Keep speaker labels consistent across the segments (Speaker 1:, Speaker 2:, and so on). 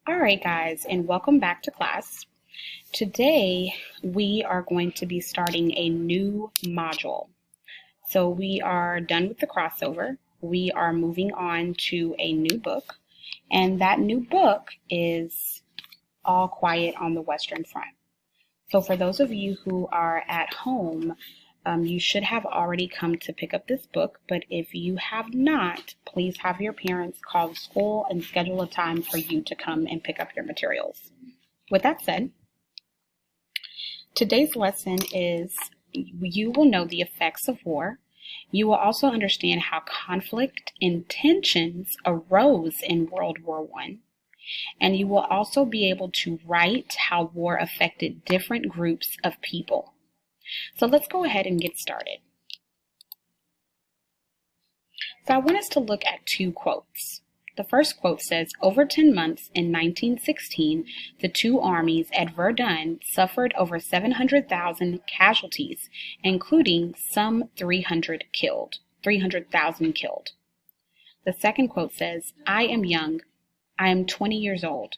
Speaker 1: All right, guys, and welcome back to class. Today, we are going to be starting a new module. So we are done with the crossover. We are moving on to a new book, and that new book is All Quiet on the Western Front. So for those of you who are at home, you should have already come to pick up this book, but if you have not, please have your parents call the school and schedule a time for you to come and pick up your materials. With that said, today's lesson is you will know the effects of war. You will also understand how conflict and tensions arose in World War I. And you will also be able to write how war affected different groups of people. So let's go ahead and get started. So I want us to look at two quotes. The first quote says, over 10 months in 1916, the two armies at Verdun suffered over 700,000 casualties, including some 300,000 killed. The second quote says, I am young. I am 20 years old,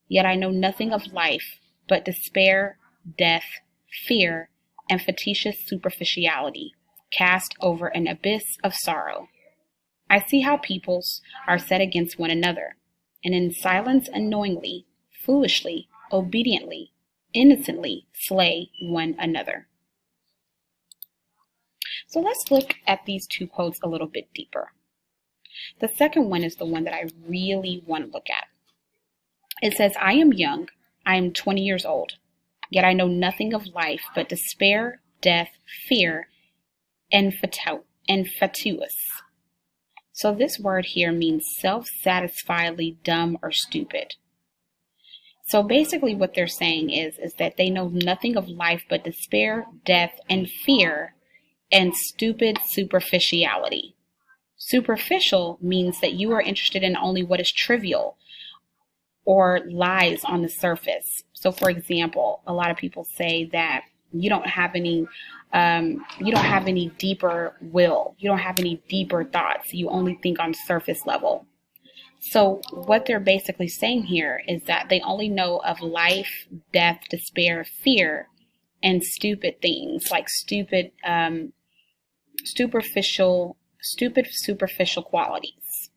Speaker 1: yet I know nothing of life but despair, death, fear, and factitious superficiality, cast over an abyss of sorrow. I see how peoples are set against one another, and in silence unknowingly, foolishly, obediently, innocently slay one another. So let's look at these two quotes a little bit deeper. The second one is the one that I really want to look at. It says, I am young, I am 20 years old, yet I know nothing of life but despair, death, fear, and fatuous. So this word here means self-satisfiedly dumb or stupid. So basically what they're saying is that they know nothing of life but despair, death, and fear, and stupid superficiality. Superficial means that you are interested in only what is trivial or lies on the surface. So for example, a lot of people say that you don't have any deeper will. You don't have any deeper thoughts. You only think on surface level. So what they're basically saying here is that they only know of life, death, despair, fear, and stupid things like stupid superficial qualities.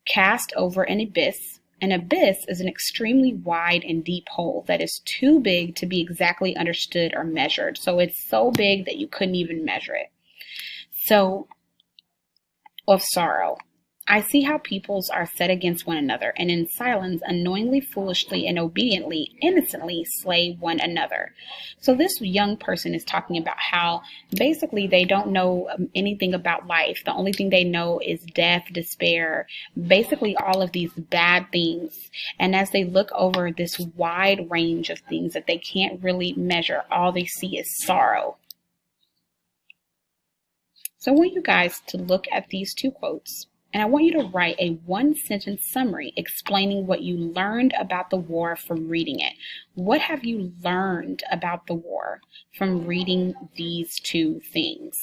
Speaker 1: Cast over an abyss. An abyss is an extremely wide and deep hole that is too big to be exactly understood or measured. So it's so big that you couldn't even measure it. So, of sorrow. I see how peoples are set against one another, and in silence, unknowingly, foolishly, and obediently, innocently slay one another. So this young person is talking about how basically they don't know anything about life. The only thing they know is death, despair, basically all of these bad things. And as they look over this wide range of things that they can't really measure, all they see is sorrow. So I want you guys to look at these two quotes. And I want you to write a one-sentence summary explaining what you learned about the war from reading it. What have you learned about the war from reading these two things?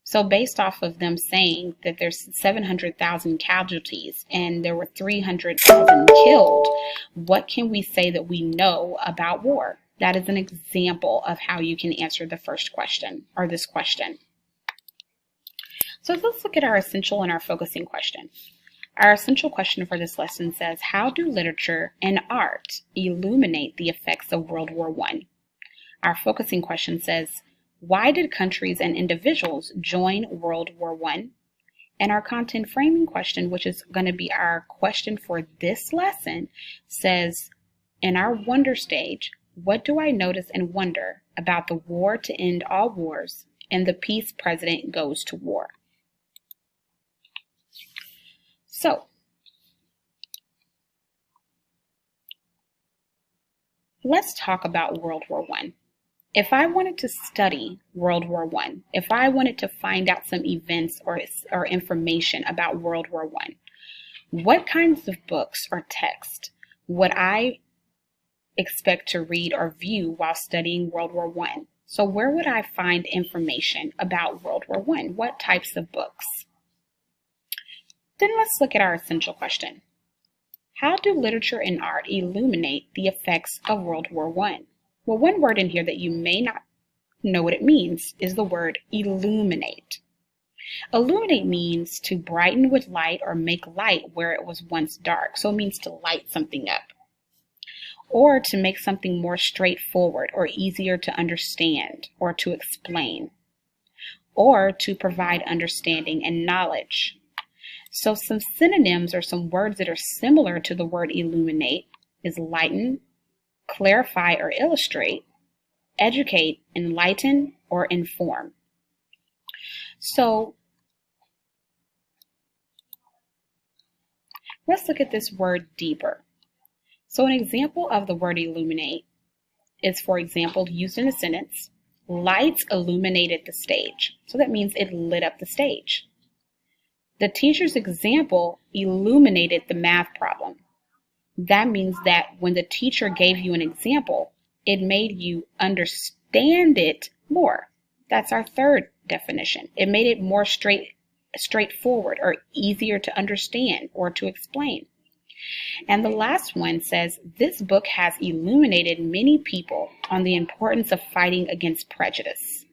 Speaker 1: So based off of them saying that there's 700,000 casualties and there were 300,000 killed, what can we say that we know about war? That is an example of how you can answer the first question or this question. So let's look at our essential and our focusing question. Our essential question for this lesson says, how do literature and art illuminate the effects of World War I? Our focusing question says, why did countries and individuals join World War I? And our content framing question, which is going to be our question for this lesson, says, in our wonder stage, what do I notice and wonder about the war to end all wars and the peace president goes to war? So, let's talk about World War I. If I wanted to study World War I, if I wanted to find out some events or information about World War I, what kinds of books or text would I expect to read or view while studying World War I? So where would I find information about World War I? What types of books? Then let's look at our essential question. How do literature and art illuminate the effects of World War I? Well, one word in here that you may not know what it means is the word illuminate. Illuminate means to brighten with light or make light where it was once dark. So it means to light something up, or to make something more straightforward or easier to understand or to explain, or to provide understanding and knowledge. So some synonyms or some words that are similar to the word illuminate is lighten, clarify or illustrate, educate, enlighten, or inform. So let's look at this word deeper. So an example of the word illuminate is, for example, used in a sentence, lights illuminated the stage. So that means it lit up the stage. The teacher's example illuminated the math problem. That means that when the teacher gave you an example, it made you understand it more. That's our third definition. It made it more straightforward or easier to understand or to explain. And the last one says, this book has illuminated many people on the importance of fighting against prejudice.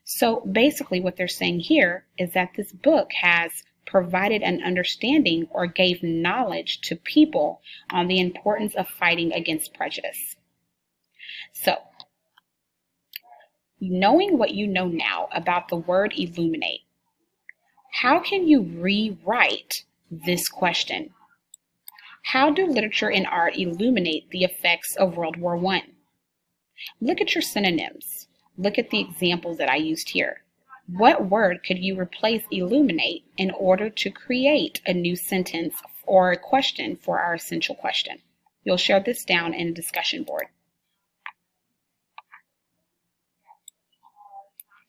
Speaker 1: So basically what they're saying here is that this book has provided an understanding or gave knowledge to people on the importance of fighting against prejudice. So, knowing what you know now about the word illuminate, how can you rewrite this question? How do literature and art illuminate the effects of World War I? Look at your synonyms. Look at the examples that I used here. What word could you replace illuminate in order to create a new sentence or a question for our essential question? You'll share this down in a discussion board.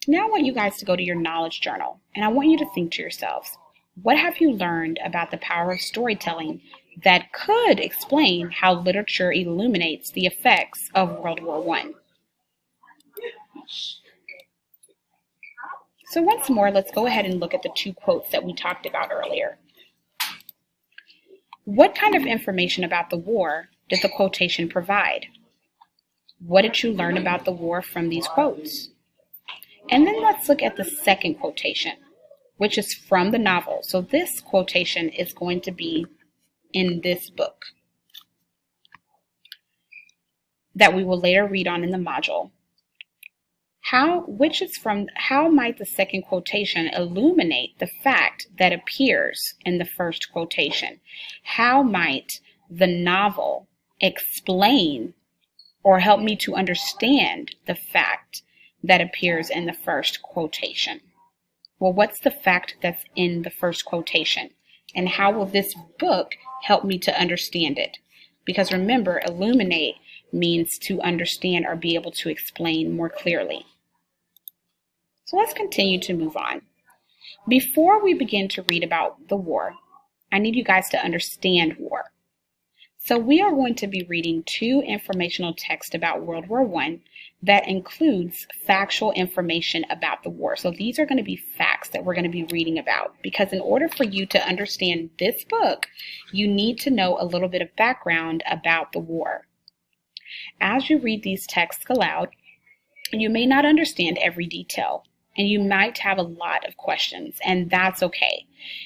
Speaker 1: Now I want you guys to go to your knowledge journal, and I want you to think to yourselves, what have you learned about the power of storytelling that could explain how literature illuminates the effects of World War I? So once more, let's go ahead and look at the two quotes that we talked about earlier. What kind of information about the war did the quotation provide? What did you learn about the war from these quotes? And then let's look at the second quotation, which is from the novel. So this quotation is going to be in this book that we will later read on in the module. How might the second quotation illuminate the fact that appears in the first quotation? How might the novel explain or help me to understand the fact that appears in the first quotation? Well, what's the fact that's in the first quotation? And how will this book help me to understand it? Because remember, illuminate means to understand or be able to explain more clearly. So let's continue to move on. Before we begin to read about the war, I need you guys to understand war. So we are going to be reading two informational texts about World War I that includes factual information about the war. So these are going to be facts that we're going to be reading about, because in order for you to understand this book, you need to know a little bit of background about the war. As you read these texts aloud, you may not understand every detail, and you might have a lot of questions, and that's okay.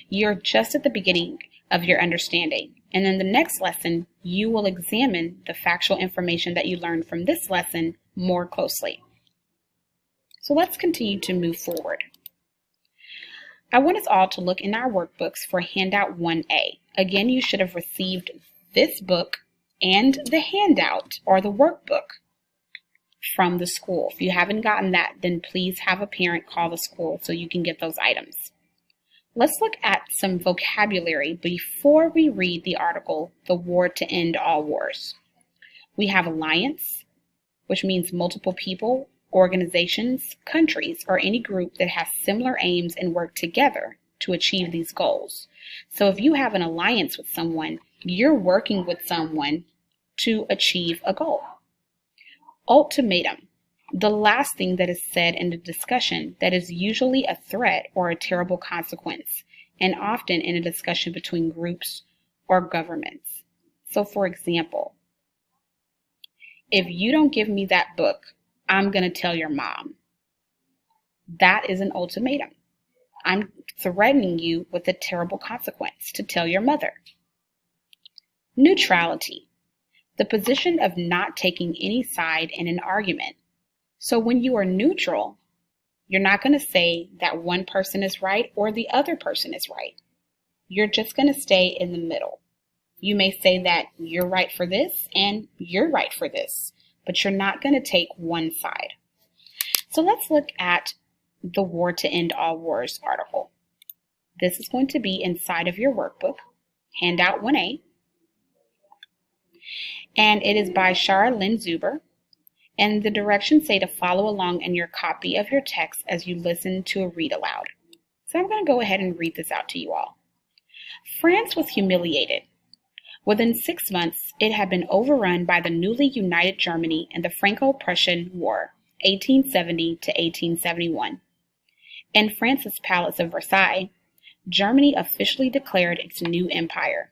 Speaker 1: You're just at the beginning of your understanding. And in the next lesson, you will examine the factual information that you learned from this lesson more closely. So let's continue to move forward. I want us all to look in our workbooks for handout 1A. Again, you should have received this book and the handout or the workbook from the school. If you haven't gotten that, then please have a parent call the school so you can get those items. Let's look at some vocabulary before we read the article, The War to End All Wars. We have alliance, which means multiple people, organizations, countries, or any group that has similar aims and work together to achieve these goals. So if you have an alliance with someone, you're working with someone to achieve a goal. Ultimatum. The last thing that is said in a discussion that is usually a threat or a terrible consequence, and often in a discussion between groups or governments. So for example, if you don't give me that book, I'm going to tell your mom. That is an ultimatum. I'm threatening you with a terrible consequence to tell your mother. Neutrality, the position of not taking any side in an argument. So when you are neutral, you're not going to say that one person is right or the other person is right. You're just going to stay in the middle. You may say that you're right for this and you're right for this, but you're not going to take one side. So let's look at the War to End All Wars article. This is going to be inside of your workbook, handout 1A, and it is by Shara Lynn Zuber, and the directions say to follow along in your copy of your text as you listen to a read aloud. So I'm going to go ahead and read this out to you all. France was humiliated. Within 6 months, it had been overrun by the newly united Germany in the Franco-Prussian War, 1870 to 1871. In France's Palace of Versailles, Germany officially declared its new empire.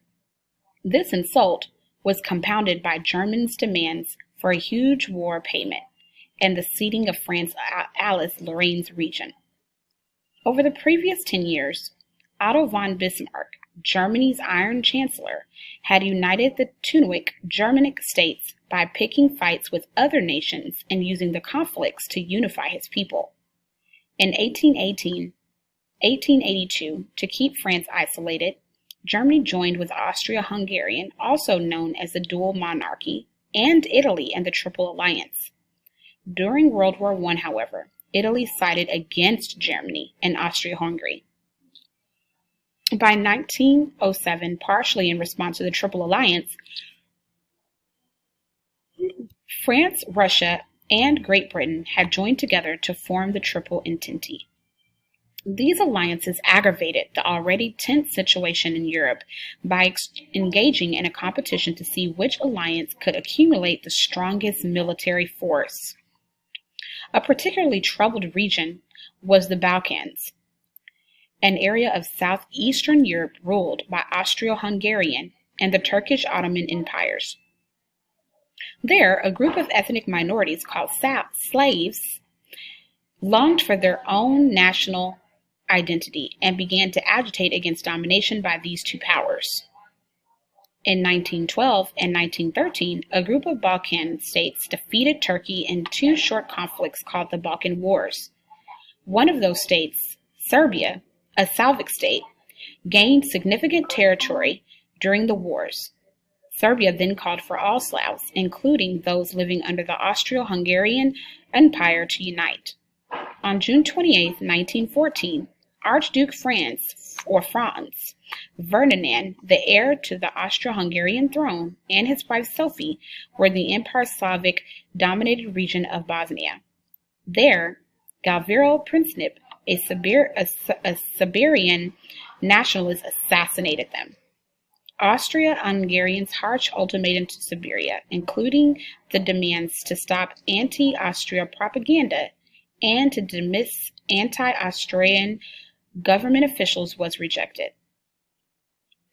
Speaker 1: This insult was compounded by Germans' demands for a huge war payment and the ceding of France's Alsace-Lorraine's region. Over the previous 10 years, Otto von Bismarck, Germany's Iron Chancellor, had united the Teutonic Germanic states by picking fights with other nations and using the conflicts to unify his people. In 1882, to keep France isolated, Germany joined with Austria-Hungary, also known as the Dual Monarchy, and Italy in the Triple Alliance. During World War I, however, Italy sided against Germany and Austria-Hungary. By 1907, partially in response to the Triple Alliance, France, Russia, and Great Britain had joined together to form the Triple Entente. These alliances aggravated the already tense situation in Europe by engaging in a competition to see which alliance could accumulate the strongest military force. A particularly troubled region was the Balkans, an area of southeastern Europe ruled by Austro-Hungarian and the Turkish Ottoman empires. There, a group of ethnic minorities called slaves longed for their own national identity and began to agitate against domination by these two powers. In 1912 and 1913, a group of Balkan states defeated Turkey in two short conflicts called the Balkan Wars. One of those states, Serbia, a Slavic state, gained significant territory during the wars. Serbia then called for all Slavs, including those living under the Austro-Hungarian Empire, to unite. On June 28, 1914, Archduke Franz Ferdinand, the heir to the Austro-Hungarian throne, and his wife Sophie were in the Empire Slavic-dominated region of Bosnia. There, Gavrilo Princip, a Serbian nationalist, assassinated them. Austria-Hungarian's harsh ultimatum to Serbia, including the demands to stop anti-Austria propaganda and to dismiss anti-Austrian government officials, was rejected.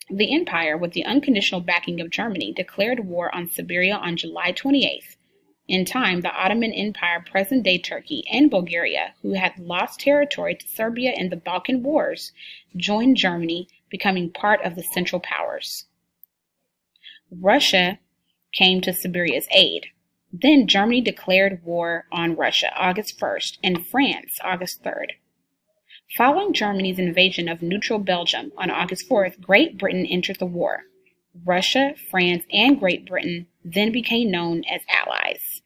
Speaker 1: The empire, with the unconditional backing of Germany, declared war on Serbia on July 28th. In time, the Ottoman Empire, present-day Turkey, and Bulgaria, who had lost territory to Serbia in the Balkan Wars, joined Germany, becoming part of the Central Powers. Russia came to Serbia's aid. Then Germany declared war on Russia August 1st and France August 3rd. Following Germany's invasion of neutral Belgium on August 4th, Great Britain entered the war. Russia, France, and Great Britain then became known as allies.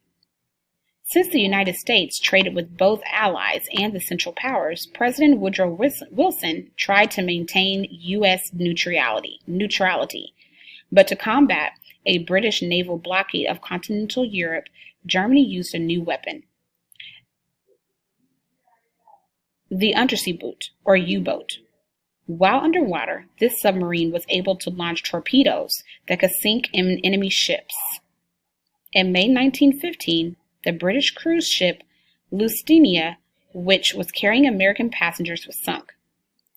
Speaker 1: Since the United States traded with both allies and the Central Powers, President Woodrow Wilson tried to maintain U.S. neutrality, but to combat a British naval blockade of continental Europe, Germany used a new weapon, the undersea boat, or U-boat. While underwater, this submarine was able to launch torpedoes that could sink enemy ships. In May 1915, the British cruise ship Lusitania, which was carrying American passengers, was sunk.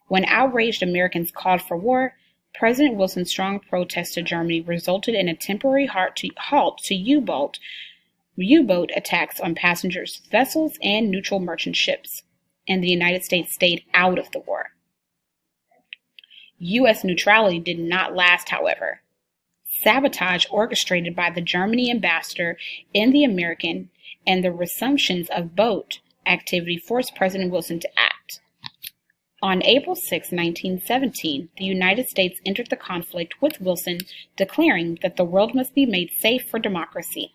Speaker 1: When outraged Americans called for war, President Wilson's strong protest to Germany resulted in a temporary halt to U-boat attacks on passengers, vessels, and neutral merchant ships, and the United States stayed out of the war. U.S. neutrality did not last, however. Sabotage orchestrated by the German ambassador and the American and the resumptions of boat activity forced President Wilson to act. On April 6, 1917, the United States entered the conflict with Wilson, declaring that the world must be made safe for democracy.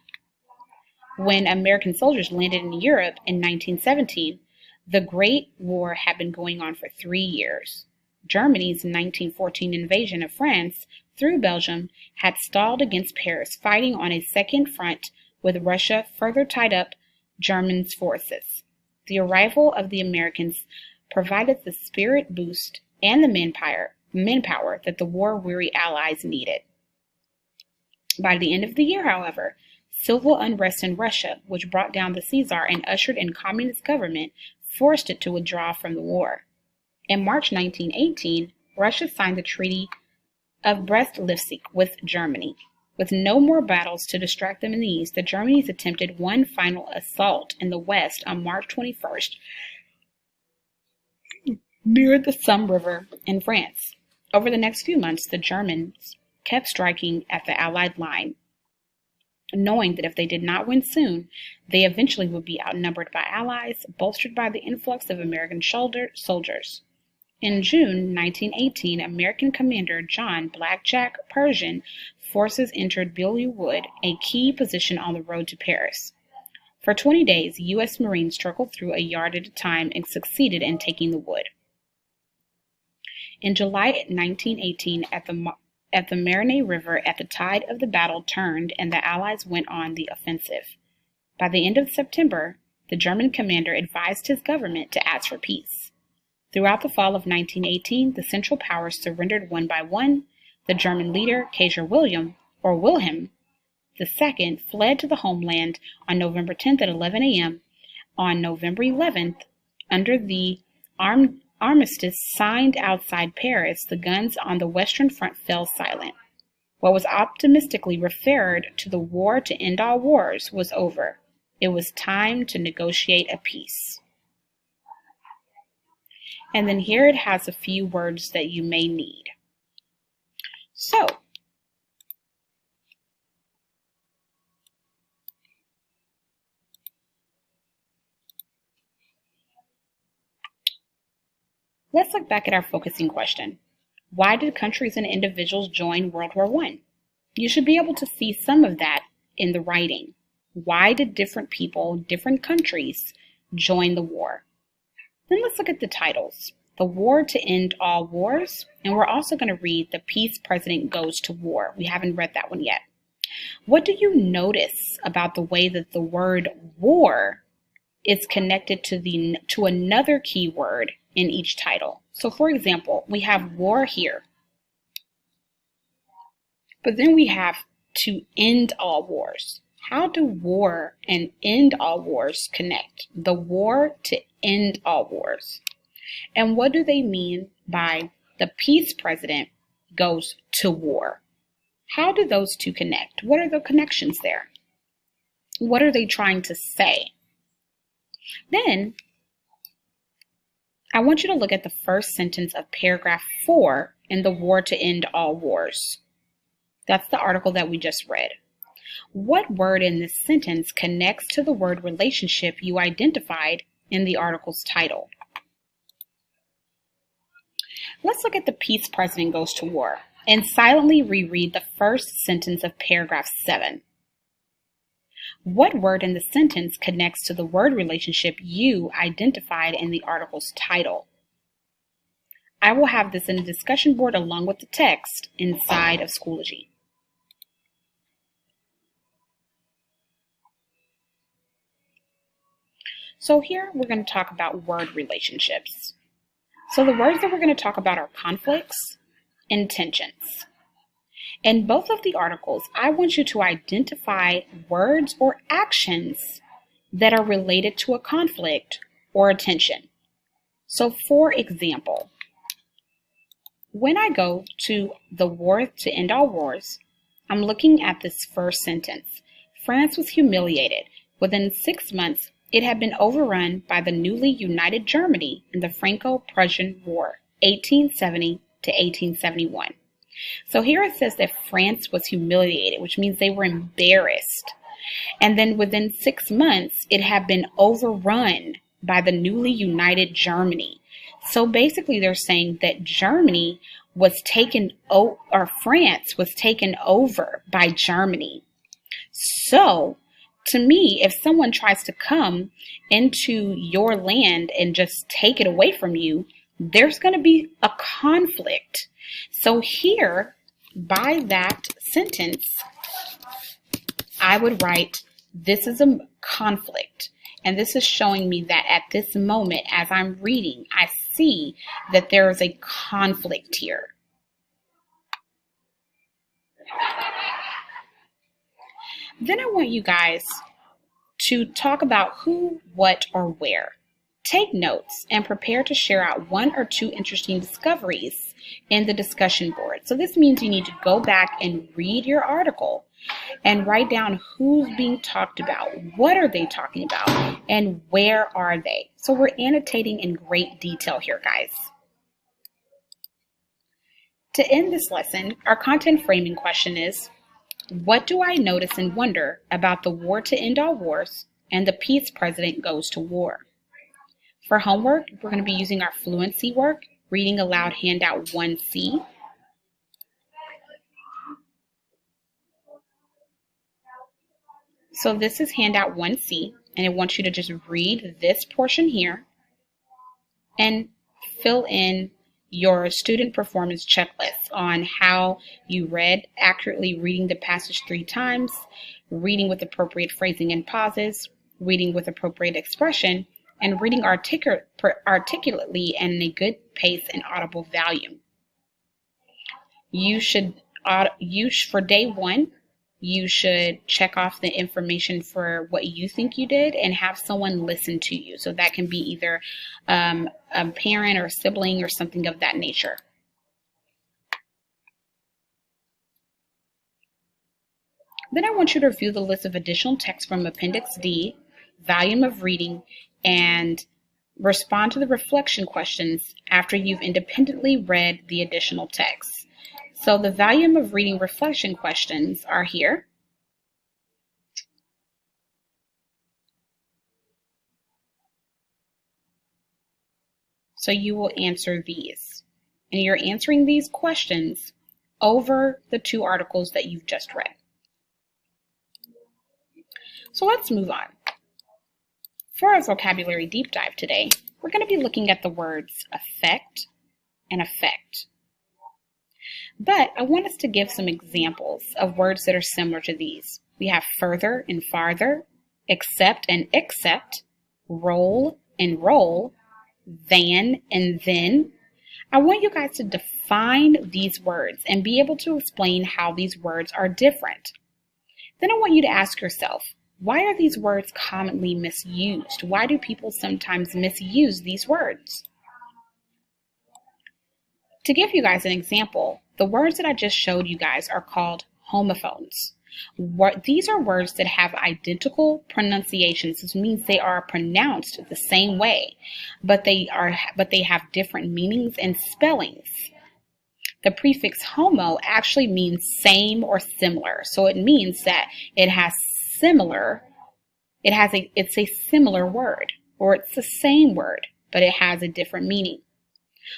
Speaker 1: When American soldiers landed in Europe in 1917, the Great War had been going on for 3 years. Germany's 1914 invasion of France through Belgium had stalled against Paris, fighting on a second front with Russia further tied up Germany's forces. The arrival of the Americans provided the spirit boost and the manpower that the war-weary Allies needed. By the end of the year, however, civil unrest in Russia, which brought down the Czar and ushered in communist government, forced it to withdraw from the war. In March 1918, Russia signed the Treaty of Brest-Litovsk with Germany. With no more battles to distract them in the east, the Germans attempted one final assault in the west on March 21st near the Somme River in France. Over the next few months, the Germans kept striking at the Allied line, knowing that if they did not win soon, they eventually would be outnumbered by Allies, bolstered by the influx of American soldiers. In June 1918, American commander John Blackjack Pershing forces entered Belleau Wood, a key position on the road to Paris. For 20 days, U.S. Marines struggled through a yard at a time and succeeded in taking the wood. In July 1918, at the Marne River, the tide of the battle turned and the Allies went on the offensive. By the end of September, the German commander advised his government to ask for peace. Throughout the fall of 1918, the Central Powers surrendered one by one. The German leader, Kaiser Wilhelm II, fled to the homeland on November 10th at 11 a.m. On November 11th, under the armistice signed outside Paris, the guns on the Western Front fell silent. What was optimistically referred to the war to end all wars was over. It was time to negotiate a peace. And then here it has a few words that you may need. So, let's look back at our focusing question. Why did countries and individuals join World War I? You should be able to see some of that in the writing. Why did different people, different countries, join the war? Then let's look at the titles. The War to End All Wars, and we're also going to read The Peace President Goes to War. We haven't read that one yet. What do you notice about the way that the word war is connected to another key word in each title? So for example, we have war here, but then we have to end all wars. How do war and end all wars connect? The war to end all wars. And what do they mean by the peace president goes to war? How do those two connect? What are the connections there? What are they trying to say? Then, I want you to look at the first sentence of paragraph 4 in The War to End All Wars. That's the article that we just read. What word in this sentence connects to the word relationship you identified in the article's title? Let's look at The Peace President Goes to War and silently reread the first sentence of paragraph 7. What word in the sentence connects to the word relationship you identified in the article's title? I will have this in a discussion board along with the text inside of Schoology. So here we're going to talk about word relationships. So the words that we're going to talk about are conflicts and tensions. In both of the articles, I want you to identify words or actions that are related to a conflict or a tension. So for example, When I go to the war to end all wars, I'm looking at this first sentence. France was humiliated. Within 6 months, it had been overrun by the newly united Germany in the Franco-Prussian War, 1870 to 1871. So here it says that France was humiliated, which means they were embarrassed. And then within 6 months, it had been overrun by the newly united Germany. So basically they're saying that Germany was taken, or France was taken over by Germany. So to me, if someone tries to come into your land and just take it away from you, there's going to be a conflict. So here, by that sentence, I would write, this is a conflict. And this is showing me that at this moment, as I'm reading, I see that there is a conflict here. Then I want you guys to talk about who, what, or where. Take notes and prepare to share out 1 or 2 interesting discoveries in the discussion board. So this means you need to go back and read your article and write down who's being talked about, what are they talking about, and where are they. So we're annotating in great detail here, guys. To end this lesson, our content framing question is, what do I notice and wonder about the war to end all wars and the peace president goes to war? For homework, we're going to be using our fluency work, reading aloud handout 1C. So this is handout 1C, and I want you to just read this portion here and fill in your student performance checklist on how you read, accurately reading the passage 3 times, reading with appropriate phrasing and pauses, reading with appropriate expression, and reading articulately and in a good pace and audible volume. You should, for day 1, you should check off the information for what you think you did and have someone listen to you. So that can be either a parent or sibling or something of that nature. Then I want you to review the list of additional text from Appendix D, volume of reading, and respond to the reflection questions after you've independently read the additional text. So the volume of reading reflection questions are here. So you will answer these. And you're answering these questions over the 2 articles that you've just read. So let's move on. For our vocabulary deep dive today, we're going to be looking at the words affect and effect. But I want us to give some examples of words that are similar to these. We have further and farther, accept and accept, roll and roll, than and then. I want you guys to define these words and be able to explain how these words are different. Then I want you to ask yourself, why are these words commonly misused? Why do people sometimes misuse these words? To give you guys an example, the words that I just showed you guys are called homophones. These are words that have identical pronunciations. This means they are pronounced the same way, but they have different meanings and spellings. The prefix homo actually means same or similar. So it means that it's a similar word, or it's the same word, but it has a different meaning.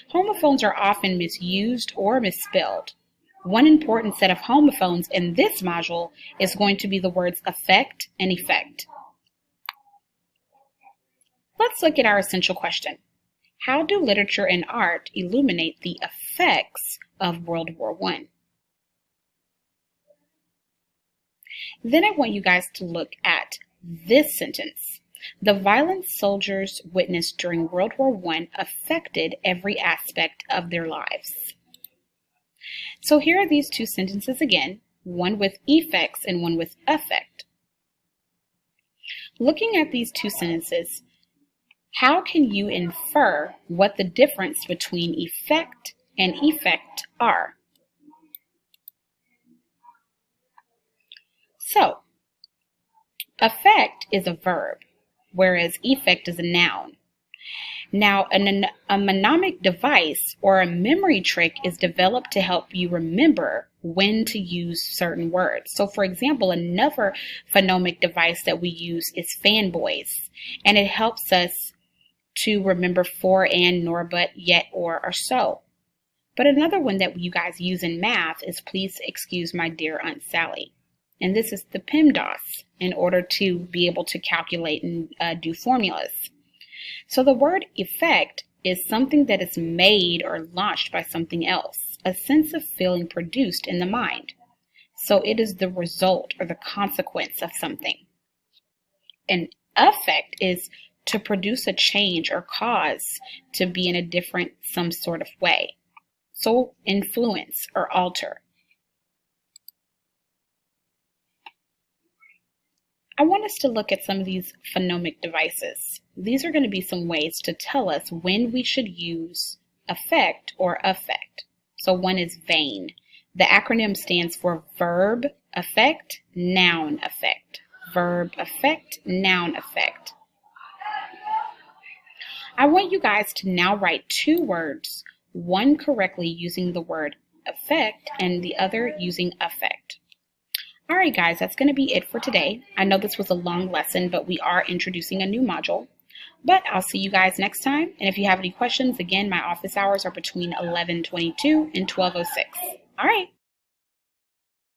Speaker 1: Homophones are often misused or misspelled. One important set of homophones in this module is going to be the words affect and effect. Let's look at our essential question. How do literature and art illuminate the effects of World War I? Then I want you guys to look at this sentence. The violence soldiers witnessed during World War I affected every aspect of their lives. So here are these 2 sentences again, one with effects and one with affect. Looking at these 2 sentences, how can you infer what the difference between effect and effect are. So, affect is a verb, whereas effect is a noun. Now, a mnemonic device or a memory trick is developed to help you remember when to use certain words. So, for example, another phonemic device that we use is fanboys, and it helps us to remember for, and, nor, but, yet, or so. But another one that you guys use in math is please excuse my dear Aunt Sally. And this is the PEMDAS in order to be able to calculate and do formulas. So the word effect is something that is made or launched by something else, a sense of feeling produced in the mind. So it is the result or the consequence of something. An affect is to produce a change or cause to be in a different, some sort of way. So influence or alter. I want us to look at some of these phonemic devices. These are going to be some ways to tell us when we should use affect or affect. So one is VAIN. The acronym stands for verb affect, noun affect. Verb affect, noun affect. I want you guys to now write two words, one correctly using the word affect and the other using affect. All right, guys, that's going to be it for today. I know this was a long lesson, but we are introducing a new module. But I'll see you guys next time. And if you have any questions, again, my office hours are between 11:22 and 12:06. All right.